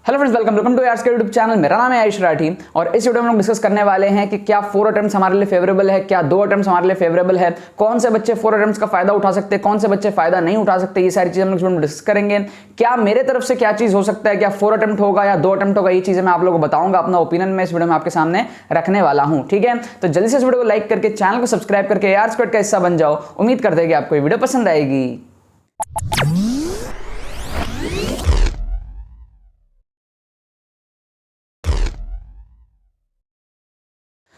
Hello friends, welcome to यार्स के YouTube channel. मेरा नाम है आयुष राठी और इस वीडियो में हम डिस्कस करने वाले हैं कि क्या 4 अटेम्प्ट्स हमारे लिए फेवरेबल है, क्या 2 अटेम्प्ट्स हमारे लिए फेवरेबल है, कौन से बच्चे 4 अटेम्प्ट्स का फायदा उठा सकते हैं, कौन से बच्चे फायदा नहीं उठा सकते। ये सारी चीजें हम लोग डिस्कस करेंगे। क्या मेरे तरफ से क्या चीज हो सकता है, क्या 4 अटेम्प्ट होगा या 2 अटेम्प्ट होगा, ये चीजें मैं आप लोगों को बताऊंगा। अपना ओपिनियन में इस वीडियो में आपके सामने रखने वाला हूं। ठीक है, तो जल्दी से इस वीडियो को लाइक करके चैनल को सब्सक्राइब करके यार स्क्वाड का हिस्सा बन जाओ। उम्मीद करते हैं कि आपको ये वीडियो पसंद आएगी।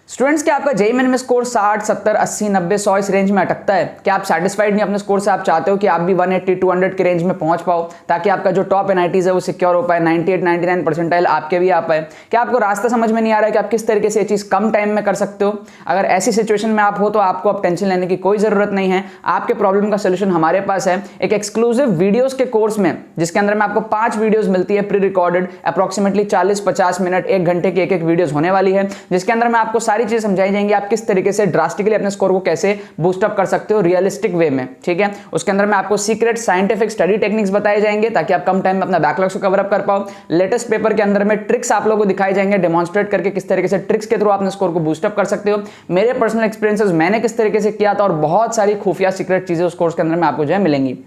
स्टूडेंट्स, क्या आपका जेईई मेन में स्कोर 60, 70, 80, 90, 100 इस रेंज में अटकता है? क्या आप सेटिस्फाइड नहीं अपने स्कोर से? आप चाहते हो कि आप भी 180, 200 के रेंज में पहुंच पाओ ताकि आपका जो टॉप एनआईटीज है वो सिक्योर हो पाए, 98, 99 परसेंटाइल आपके भी आ पाए। क्या आपको रास्ता समझ में नहीं आ रहा है कि आप किस तरीके से ये चीज कम टाइम में कर सकते हो? अगर ऐसी सिचुएशन में आप हो तो आपको अब टेंशन लेने की कोई जरूरत नहीं है। आपके प्रॉब्लम का सोल्यूशन हमारे पास है एक एक्सक्लूसिव वीडियोस के कोर्स में, जिसके अंदर में आपको 5 वीडियोस मिलती है प्री रिकॉर्डेड, अप्रोक्सीमेटली 40-50 मिनट, 1 घंटे की एक वीडियोस होने वाली है, जिसके अंदर में आपको सारी चीज समझाई जाएंगी। आप किस तरीके से ड्रास्टिकली अपने स्कोर को कैसे बूस्ट अप कर सकते हो रियलिस्टिक वे में। ठीक है, उसके अंदर में आपको सीक्रेट साइंटिफिक स्टडी टेक्निक्स बताए जाएंगे ताकि आप कम टाइम में अपना बैकलॉग्स को कवर अप कर पाओ। लेटेस्ट पेपर के अंदर में ट्रिक्स आप लोगों को दिखाई जाएंगे, डेमोन्स्ट्रेट करके किस तरीके से ट्रिक्स के थ्रू अपने स्कोर को बूस्ट अप कर सकते हो। मेरे पर्सनल एक्सपीरियंसेस, मैंने किस तरीके से किया था, और बहुत सारी खुफिया सीक्रेट चीजें उस कोर्स के अंदर में आपको जो है मिलेंगी।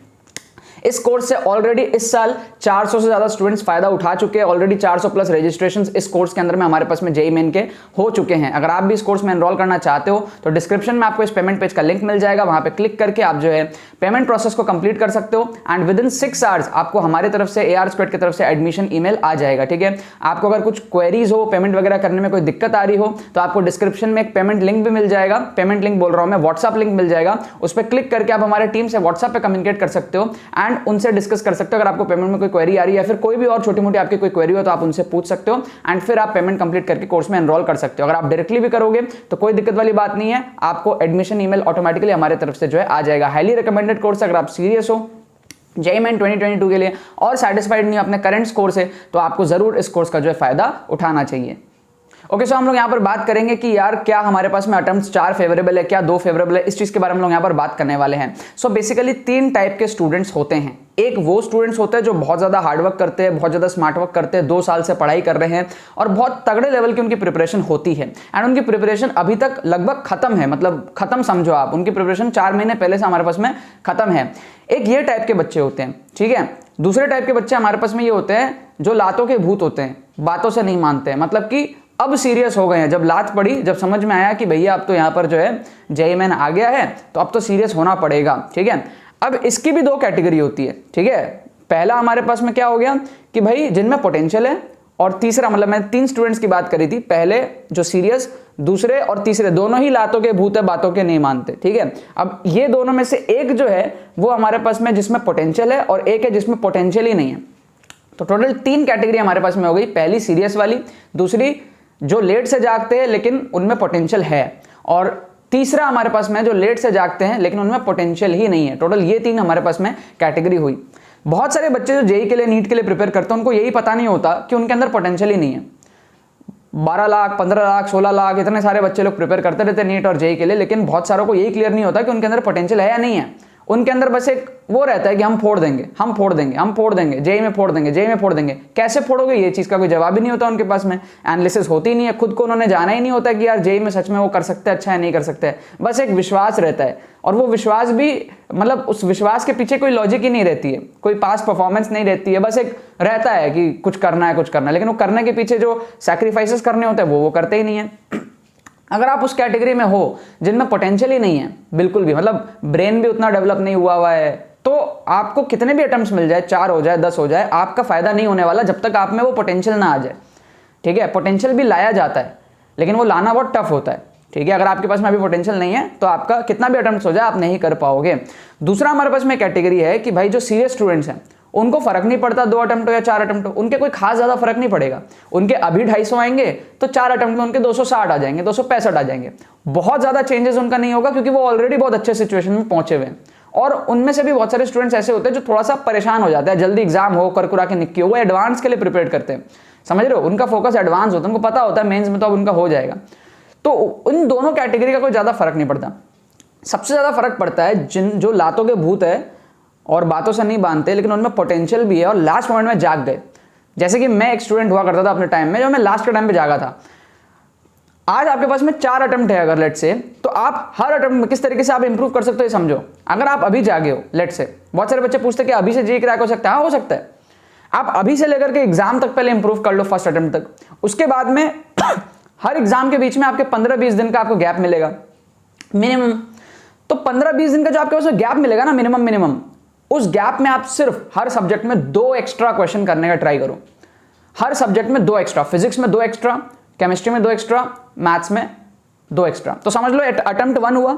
इस कोर्स से ऑलरेडी इस साल 400 से ज्यादा स्टूडेंट्स फायदा उठा चुके हैं। ऑलरेडी 400 प्लस रजिस्ट्रेशंस इस कोर्स के अंदर में हमारे पास में जेईई मेन के हो चुके हैं। अगर आप भी इस कोर्स में एनरोल करना चाहते हो तो डिस्क्रिप्शन में आपको इस पेमेंट पेज का लिंक मिल जाएगा। वहां पे क्लिक करके आप जो है पेमेंट प्रोसेस को कंप्लीट कर सकते हो एंड विद इन 6 आवर्स आपको हमारे तरफ से एआर स्क्वाड की तरफ से एडमिशन ईमेल आ जाएगा। ठीक है, आपको अगर कुछ क्वेरीज हो, पेमेंट वगैरह करने में कोई दिक्कत आ रही हो तो आपको डिस्क्रिप्शन में एक पेमेंट लिंक भी मिल जाएगा। पेमेंट लिंक बोल रहा हूं मैं, व्हाट्सएप लिंक मिल जाएगा। उस पर क्लिक करके आप हमारे टीम से व्हाट्सएप पे कम्युनिकेट कर सकते हो एंड उनसे डिस्कस कर सकते हो। अगर आपको पेमेंट में कोई क्वेरी आ रही है या फिर कोई भी और छोटी मोटी आपकी कोई क्वेरी हो तो आप उनसे पूछ सकते हो एंड फिर आप पेमेंट कंप्लीट करके कोर्स में एनरोल कर सकते हो। अगर आप डायरेक्टली भी करोगे तो कोई दिक्कत वाली बात नहीं है, आपको एडमिशन ईमेल ऑटोमेटिकली हमारे तरफ से जो है आ जाएगा। Highly recommended course. अगर आप सीरियस हो जेईई मेन 2022 के लिए और सैटिस्फाइड नहीं हो अपने करंट स्कोर से तो आपको जरूर इस कोर्स का जो है फायदा उठाना चाहिए। ओके, सो हम लोग यहाँ पर बात करेंगे कि यार क्या हमारे पास में अटेम्प्ट्स 4 फेवरेबल है, क्या 2 फेवरेबल है, इस चीज के बारे में हम लोग यहाँ पर बात करने वाले हैं। सो बेसिकली 3 टाइप के स्टूडेंट्स होते हैं। एक वो स्टूडेंट्स होते हैं जो बहुत ज्यादा हार्डवर्क करते हैं, बहुत ज्यादा स्मार्ट वर्क करते हैं, 2 साल से पढ़ाई कर रहे हैं और बहुत तगड़े लेवल की उनकी प्रिपरेशन होती है एंड उनकी प्रिपरेशन अभी तक लगभग खत्म है, मतलब खत्म समझो आप, उनकी प्रिपरेशन 4 महीने पहले से हमारे पास में खत्म है। एक ये टाइप के बच्चे होते हैं। ठीक है, दूसरे टाइप के बच्चे हमारे पास में ये होते हैं जो लातों के भूत होते हैं, बातों से नहीं मानते हैं। मतलब कि अब सीरियस हो गए हैं, जब लात पड़ी, जब समझ में आया कि भैया अब तो यहाँ पर जो है जेईई मेन आ गया है तो अब तो सीरियस होना पड़ेगा। ठीक है, अब इसकी भी 2 कैटेगरी होती है। ठीक है, पहला हमारे पास में क्या हो गया कि भाई जिनमें पोटेंशियल है, और तीसरा, मतलब मैं 3 स्टूडेंट्स की बात करी थी, पहले जो सीरियस, दूसरे और तीसरे दोनों ही लातों के भूत है, बातों के नहीं मानते। ठीक है, अब ये दोनों में से एक जो है वो हमारे पास में जिसमें पोटेंशियल है और एक है जिसमें पोटेंशियल ही नहीं है। तो टोटल 3 कैटेगरी हमारे पास में हो गई। पहली सीरियस वाली, दूसरी जो लेट से जागते हैं लेकिन उनमें पोटेंशियल है, और तीसरा हमारे पास में जो लेट से जागते हैं लेकिन उनमें पोटेंशियल ही नहीं है। टोटल ये 3 हमारे पास में कैटेगरी हुई। बहुत सारे बच्चे जो जेईई के लिए, नीट के लिए प्रिपेयर करते हैं उनको यही पता नहीं होता कि उनके अंदर पोटेंशियल ही नहीं है। 12 लाख, 15 लाख, 16 लाख इतने सारे बच्चे लोग प्रिपेयर करते रहते हैं नीट और जेईई के लिए, लेकिन बहुत सारों को यही क्लियर नहीं होता कि उनके अंदर पोटेंशियल है या नहीं है। उनके अंदर बस एक वो रहता है कि हम फोड़ देंगे, हम फोड़ देंगे, हम फोड़ देंगे, जेईई में फोड़ देंगे, जेईई में फोड़ देंगे। कैसे फोड़ोगे, ये चीज का कोई जवाब ही नहीं होता उनके पास में, एनालिसिस होती नहीं है, खुद को उन्होंने जाना ही नहीं होता कि यार जेईई में सच में वो कर सकते हैं, अच्छा है नहीं कर सकते हैं। बस एक विश्वास रहता है, और वो विश्वास भी, मतलब उस विश्वास के पीछे कोई लॉजिक ही नहीं रहती है, कोई पास परफॉर्मेंस नहीं रहती है, बस एक रहता है कि कुछ करना है, कुछ करना है, लेकिन वो करने के पीछे जो सैक्रिफाइसेस करने होते हैं वो करते ही नहीं है। अगर आप उस कैटेगरी में हो जिनमें पोटेंशियल ही नहीं है बिल्कुल भी, मतलब ब्रेन भी उतना डेवलप नहीं हुआ है, तो आपको कितने भी अटेम्प्ट्स मिल जाए, 4 हो जाए, 10 हो जाए, आपका फायदा नहीं होने वाला जब तक आप में वो पोटेंशियल ना आ जाए। ठीक है, पोटेंशियल भी लाया जाता है लेकिन वो लाना बहुत टफ होता है। ठीक है, अगर आपके पास में अभी पोटेंशियल नहीं है तो आपका कितना भी अटेम्प्ट्स हो जाए आप नहीं कर पाओगे। दूसरा हमारे पास में कैटेगरी है कि भाई जो सीरियस स्टूडेंट्स हैं उनको फर्क नहीं पड़ता 2 अटेम्प्ट हो या 4 अटेम्प्ट हो, उनके कोई खास ज्यादा फर्क नहीं पड़ेगा। उनके अभी 250 आएंगे तो 4 अटेम्प्ट में उनके 260 आ जाएंगे, 265 आ जाएंगे। बहुत ज्यादा चेंजेस उनका नहीं होगा क्योंकि वो ऑलरेडी बहुत अच्छे सिचुएशन में पहुंचे हुए हैं। और उनमें से भी बहुत सारे स्टूडेंट्स ऐसे होते हैं जो थोड़ा सा परेशान हो जाते हैं, जल्दी एग्जाम हो, करकुरा के निक्की हो, वो एडवांस के लिए प्रिपेयर करते हैं। समझ रहे हो, उनका फोकस एडवांस होता है, उनको पता होता है मेंस में तो अब उनका हो जाएगा। तो उन दोनों कैटेगरी का कोई ज्यादा फर्क नहीं पड़ता। सबसे ज्यादा फर्क पड़ता है जो लातों के भूत है और बातों से नहीं बांधते लेकिन उनमें पोटेंशियल भी है और लास्ट मोमेंट में जाग गए। जैसे कि मैं एक स्टूडेंट हुआ करता था अपने टाइम में, जो मैं लास्ट के टाइम पे जागा था। आज आपके पास में 4 अटेम्प्ट है अगर लेट से, तो आप हर अटेम्प्ट में किस तरीके से आप इंप्रूव कर सकते हो ये समझो। अगर आप अभी जागे हो लेट से, बहुत सारे बच्चे पूछते हैं कि अभी से जी क्रैक हो सकता है। हाँ, हो सकता है। आप अभी से लेकर के एग्जाम तक पहले इंप्रूव कर लो फर्स्ट अटेम्प्ट तक, उसके बाद में हर एग्जाम के बीच में आपके 15-20 दिन का आपको गैप मिलेगा मिनिमम। तो 15-20 दिन का जो आपके पास गैप मिलेगा ना मिनिमम, उस गैप में आप सिर्फ हर सब्जेक्ट में 2 एक्स्ट्रा क्वेश्चन करने का ट्राई करो। हर सब्जेक्ट में 2 एक्स्ट्रा, फिजिक्स में 2 एक्स्ट्रा, केमिस्ट्री में 2 एक्स्ट्रा, मैथ्स में 2 एक्स्ट्रा। तो समझ लो अटेम्प्ट 1 हुआ,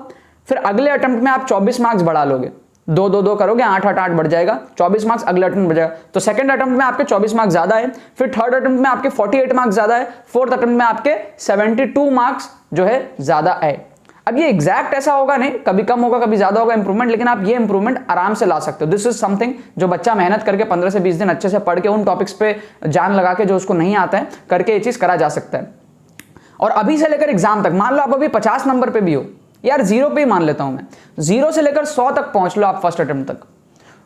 फिर अगले अटेम्प्ट में आप 24 मार्क्स बढ़ा लोगे, 2-2-2 करोगे, 8-8 बढ़ जाएगा, 24 मार्क्स अगले अटेम्प्ट बढ़ जाएगा। तो सेकंड अटेम्प्ट में आपके 24 मार्क्स ज्यादा है, फिर थर्ड अटेम्प्ट में आपके 48 मार्क्स ज्यादा है, फोर्थ अटेम्प्ट में आपके 72 मार्क्स जो है ज्यादा है। अब ये एग्जैक्ट ऐसा होगा नहीं, कभी कम होगा कभी ज्यादा होगा इंप्रूवमेंट, लेकिन आप ये इंप्रूवमेंट आराम से ला सकते हो। दिस इज समथिंग जो बच्चा मेहनत करके 15 से 20 दिन अच्छे से पढ़ के उन टॉपिक्स पे जान लगा के जो उसको नहीं आता है करके ये चीज करा जा सकता है। और अभी से लेकर एग्जाम तक, मान लो आप अभी 50 नंबर पे भी हो, यार 0 पे ही मान लेता हूं मैं, 0 से लेकर 100 तक पहुंच लो आप फर्स्ट अटेम्प्ट तक,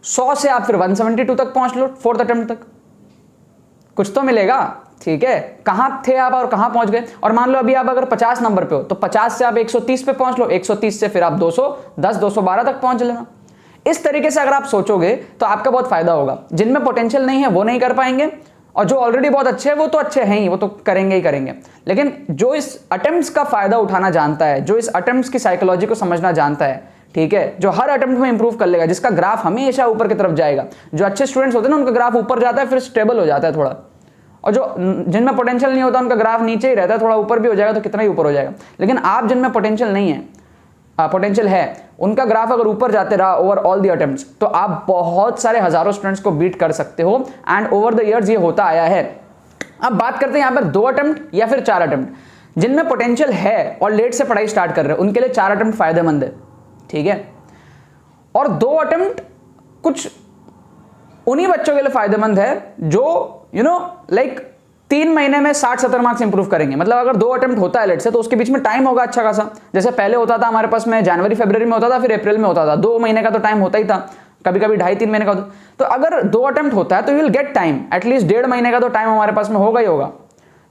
100 से आप फिर 172 तक पहुंच लो फोर्थ अटेम्प्ट तक, कुछ तो मिलेगा। ठीक है, कहां थे आप और कहां पहुंच गए। और मान लो अभी आप अगर 50 नंबर पे हो, तो 50 से आप 130 पे पहुंच लो, 130 से फिर आप 210 212 तक पहुंच लेना। इस तरीके से अगर आप सोचोगे तो आपका बहुत फायदा होगा। जिनमें पोटेंशियल नहीं है वो नहीं कर पाएंगे, और जो ऑलरेडी बहुत अच्छे हैं वो तो अच्छे हैं ही, वो तो करेंगे ही करेंगे। लेकिन जो इस अटेम्प्ट्स का फायदा उठाना जानता है, जो इस अटेम्प्ट्स की साइकोलॉजी को समझना जानता है, ठीक है, जो हर अटेम्प्ट में इंप्रूव कर लेगा, जिसका ग्राफ हमेशा ऊपर की तरफ जाएगा। जो अच्छे स्टूडेंट्स होते हैं ना, उनका ग्राफ ऊपर जाता है, फिर स्टेबल हो जाता है थोड़ा, और जो जिनमें पोटेंशियल नहीं होता उनका ग्राफ नीचे ही रहता है, थोड़ा ऊपर भी हो जाएगा तो कितना ही ऊपर हो जाएगा। लेकिन आप जिनमें पोटेंशियल नहीं है, पोटेंशियल है, उनका ग्राफ अगर ऊपर जाते रहा ओवर ऑल दी अटेम्प्ट्स, तो आप बहुत सारे हजारों स्टूडेंट्स को बीट कर सकते हो। एंड ओवर द इयर्स ये होता आया है। अब बात करते हैं यहाँ पर 2 अटेम्प्ट या फिर 4 अटेम्प्ट। जिनमें पोटेंशियल है और लेट से पढ़ाई स्टार्ट कर रहे हैं उनके लिए 4 अटेम्प्ट फायदेमंद है, ठीक है। और 2 अटेम्प्ट कुछ उन्हीं बच्चों के लिए फायदेमंद है जो लाइक 3 महीने में 60-70 मार्क्स इंप्रूव करेंगे। मतलब अगर 2 अटेम्प्ट होता है लेट से, तो उसके बीच में टाइम होगा अच्छा खासा। जैसे पहले होता था हमारे पास में जनवरी फरवरी में होता था, फिर अप्रैल में होता था, 2 महीने का तो टाइम होता ही था, कभी कभी 2.5-3 महीने का होता। तो अगर 2 अटेम्प्ट होता है तो you will get time, at least 1.5 महीने का तो टाइम हमारे पास में होगा ही होगा।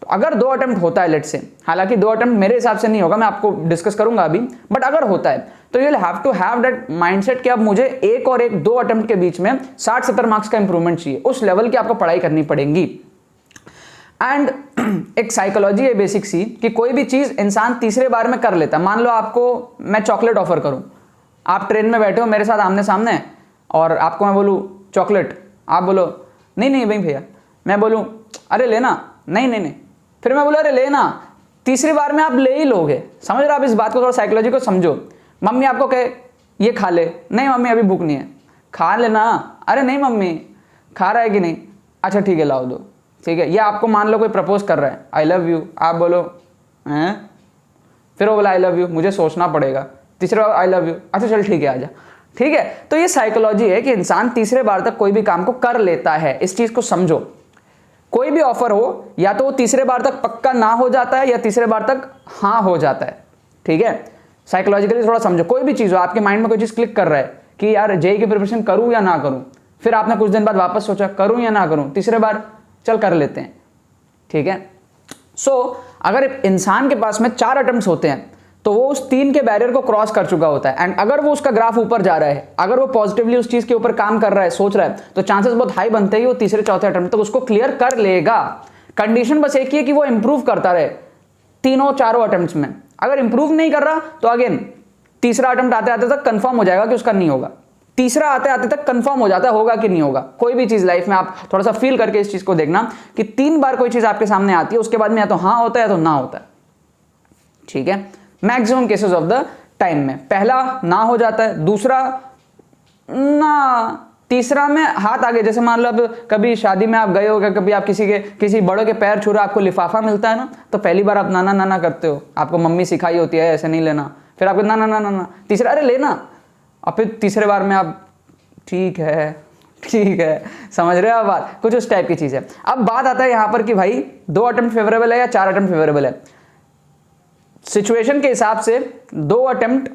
तो अगर 2 अटेम्प्ट होता है लेट से, हालांकि 2 अटेम्प्ट मेरे हिसाब से नहीं होगा, मैं आपको डिस्कस करूंगा अभी, बट अगर होता है तो you will have to have that mindset कि अब मुझे एक और एक 2 अटेम्प्ट के बीच में 60-70 मार्क्स का इंप्रूवमेंट चाहिए। उस लेवल की आपको पढ़ाई करनी पड़ेगी। एंड एक साइकोलॉजी है बेसिक सी कि कोई भी चीज इंसान तीसरे बार में कर लेता है। मान लो आपको मैं चॉकलेट ऑफर करूं, आप ट्रेन में बैठे हो मेरे साथ आमने सामने, और आपको मैं बोलूं चॉकलेट, आप बोलो नहीं नहीं भाई भैया, मैं बोलूं अरे लेना, नहीं नहीं नहीं, फिर मैं बोलूं अरे लेना, तीसरी बार में आप ले ही लोगे। समझ रहे हो आप इस बात को, थोड़ा साइकोलॉजी को समझो। मम्मी आपको कहे ये खा ले, नहीं मम्मी अभी भूख नहीं है, खा लेना, अरे नहीं मम्मी खा रहा है कि नहीं, अच्छा ठीक है लाओ दो, ठीक है। ये आपको मान लो कोई प्रपोज कर रहा है, आई लव यू, आप बोलो हैं, फिर वो बोला आई लव यू, मुझे सोचना पड़ेगा, तीसरे बार आई लव यू, अच्छा चल ठीक है आजा, ठीक है। तो ये साइकोलॉजी है कि इंसान तीसरे बार तक कोई भी काम को कर लेता है। इस चीज को समझो। कोई भी ऑफर हो, या तो वो तीसरे बार तक पक्का ना हो जाता है या तीसरे बार तक हाँ हो जाता है, ठीक है। साइकोलॉजिकली थोड़ा समझो। कोई भी चीज हो, आपके माइंड में कोई चीज क्लिक कर रहा है कि यार जेईई की प्रिपरेशन करूं या ना करूं, फिर आपने कुछ दिन बाद वापस सोचा करूं या ना करूं, तीसरे बार चल कर लेते हैं, ठीक है। सो अगर इंसान के पास में 4 अटेम्प्ट्स होते हैं तो वो उस 3 के बैरियर को क्रॉस कर चुका होता है। एंड अगर वो उसका ग्राफ ऊपर जा रहा है, अगर वो पॉजिटिवली उस चीज के ऊपर काम कर रहा है, सोच रहा है, तो चांसेस बहुत हाई बनते हैं वो तीसरे चौथे अटेम्प्ट तक उसको क्लियर कर लेगा। कंडीशन बस एक ही है कि वो इंप्रूव करता रहे 3-4 अटेम्प्ट्स में। अगर इंप्रूव नहीं कर रहा तो अगेन तीसरा अटेम्प्ट आते आते तक कंफर्म हो जाएगा कि उसका नहीं होगा। तीसरा आते आते तक कंफर्म हो जाता है होगा कि नहीं होगा। कोई भी चीज लाइफ में आप थोड़ा सा फील करके इस चीज को देखना कि 3 बार कोई चीज आपके सामने आती है, उसके बाद में या तो हाँ होता है या तो ना होता है, ठीक है। Maximum cases of the time में पहला ना हो जाता है, दूसरा ना, तीसरा में हाथ आगे। जैसे मान लो अब कभी शादी में आप गए हो, कभी आप किसी बड़ों के पैर छू रहे हो, आपको लिफाफा मिलता है ना, तो पहली बार आप नाना नाना करते हो, आपको मम्मी सिखाई होती है ऐसे नहीं लेना, फिर आपको ना ना ना ना, तीसरा अरे लेना, और फिर तीसरे बार में आप ठीक है, समझ रहे हो आप बात, कुछ उस टाइप की चीज है। अब बात आता है यहां पर कि भाई 2 अटेम्प्ट फेवरेबल है या 4 अटेम्प्ट फेवरेबल है। सिचुएशन के हिसाब से 2 अटेम्प्ट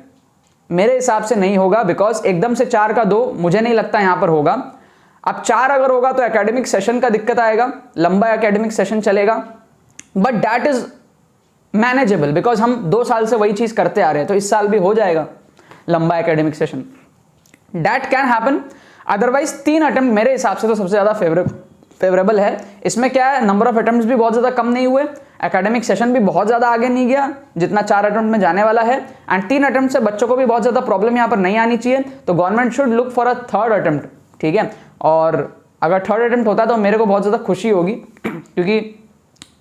मेरे हिसाब से नहीं होगा, बिकॉज एकदम से 4 का 2 मुझे नहीं लगता यहां पर होगा। अब 4 अगर होगा तो एकेडमिक सेशन का दिक्कत आएगा, लंबा एकेडमिक सेशन चलेगा, but that is manageable because हम 2 साल से वही चीज करते आ रहे हैं, तो इस साल भी हो जाएगा लंबा academic session, that can happen. Otherwise 3 attempt मेरे हिसाब से तो सबसे ज्यादा फेवरेबल है। इसमें क्या है, नंबर ऑफ अटेम्प्ट्स भी बहुत ज्यादा कम नहीं हुए, एकेडमिक सेशन भी बहुत ज्यादा आगे नहीं गया जितना 4 अटेम्प्ट में जाने वाला है, एंड 3 अटेम्प्ट से बच्चों को भी बहुत ज्यादा प्रॉब्लम यहाँ पर नहीं आनी चाहिए, तो government should look for a 3rd attempt, ठीक है। और अगर 3rd अटेम्प्ट होता है तो मेरे को बहुत ज्यादा खुशी होगी, क्योंकि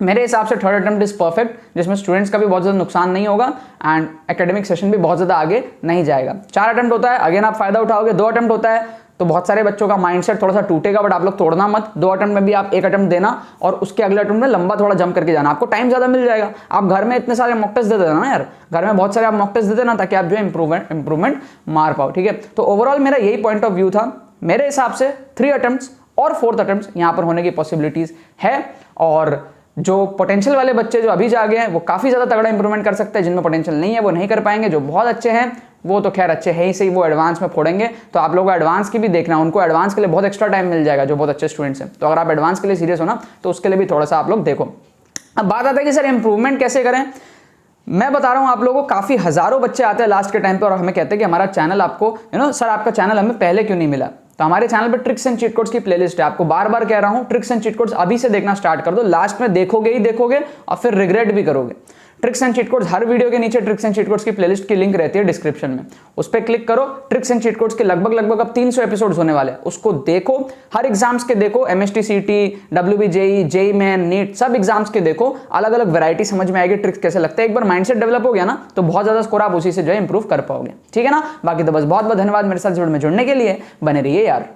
मेरे हिसाब से 3rd अटेम्प्ट इज परफेक्ट, जिसमें स्टूडेंट्स का भी बहुत ज्यादा नुकसान नहीं होगा एंड एकेडमिक सेशन भी बहुत ज्यादा आगे नहीं जाएगा। 4 अटेम्प्ट होता है, अगेन आप फायदा उठाओगे। 2 अटेम्प्ट होता है तो बहुत सारे बच्चों का माइंडसेट थोड़ा सा टूटेगा, बट आप लोग तोड़ना मत। 2 अटेम्प्ट में भी आप 1 अटेम्प्ट देना और उसके अगले अटेम्प्ट में लंबा थोड़ा जंप करके जाना, आपको टाइम ज्यादा मिल जाएगा। आप घर में इतने सारे मॉक टेस्ट दे देना ना यार, घर में बहुत सारे आप मॉक टेस्ट दे देना ताकि आप जो है इंप्रूवमेंट मार पाओ, ठीक है। तो ओवरऑल मेरा यही पॉइंट ऑफ व्यू था। मेरे हिसाब से 3 अटेम्प्ट्स और 4th अटेम्प्ट यहाँ पर होने की पॉसिबिलिटीज है, और जो पोटेंशियल वाले बच्चे जो अभी जा गए हैं वो काफी ज्यादा तगड़ा इंप्रूवमेंट कर सकते हैं, जिनमें पोटेंशियल नहीं है वो नहीं कर पाएंगे। जो बहुत अच्छे हैं वो तो खैर अच्छे हैं ही सही, वो एडवांस में फोड़ेंगे, तो आप लोगों को एडवांस की भी देखना, उनको एडवांस के लिए बहुत एक्स्ट्रा टाइम मिल जाएगा जो बहुत अच्छे स्टूडेंट्स हैं। तो अगर आप एडवांस के लिए सीरियस हो ना तो उसके लिए भी थोड़ा सा आप लोग देखो। अब बात आता है कि सर इंप्रूवमेंट कैसे करें। मैं बता रहा हूं आप लोगों को, काफी हजारों बच्चे आते हैं लास्ट के टाइम पे और हमें कहते हैं कि हमारा चैनल आपको सर आपका चैनल हमें पहले क्यों नहीं मिला। तो हमारे चैनल पे ट्रिक्स एंड चीट कोड्स की प्लेलिस्ट है, आपको बार बार कह रहा हूं ट्रिक्स एंड चीट कोड्स अभी से देखना स्टार्ट कर दो, लास्ट में देखोगे ही देखोगे और फिर रिग्रेट भी करोगे। Tricks and cheat codes, her video के नीचे ट्रिक्स एंड चीट कोड्स की प्लेलिस्ट की लिंक रहती है डिस्क्रिप्शन में, उस पर क्लिक करो। ट्रिक्स एंड चीट कोड्स के लगभग अब 300 एपिसोड्स होने वाले हैं, उसको देखो, हर एग्जाम्स के देखो, MST CT WBJE JEE Main NEET सब एग्जाम्स के देखो, अलग अलग वैरायटी समझ में आएगी, ट्रिक्स कैसे लगता है। एक बार माइंडसेट डेवलप हो गया ना तो बहुत ज्यादा स्कोर आप उसी से जो है इंप्रूव कर पाओगे, ठीक है ना। बाकी तो बस बहुत बहुत धन्यवाद मेरे साथ जुड़ने के लिए, बने रहिए यार।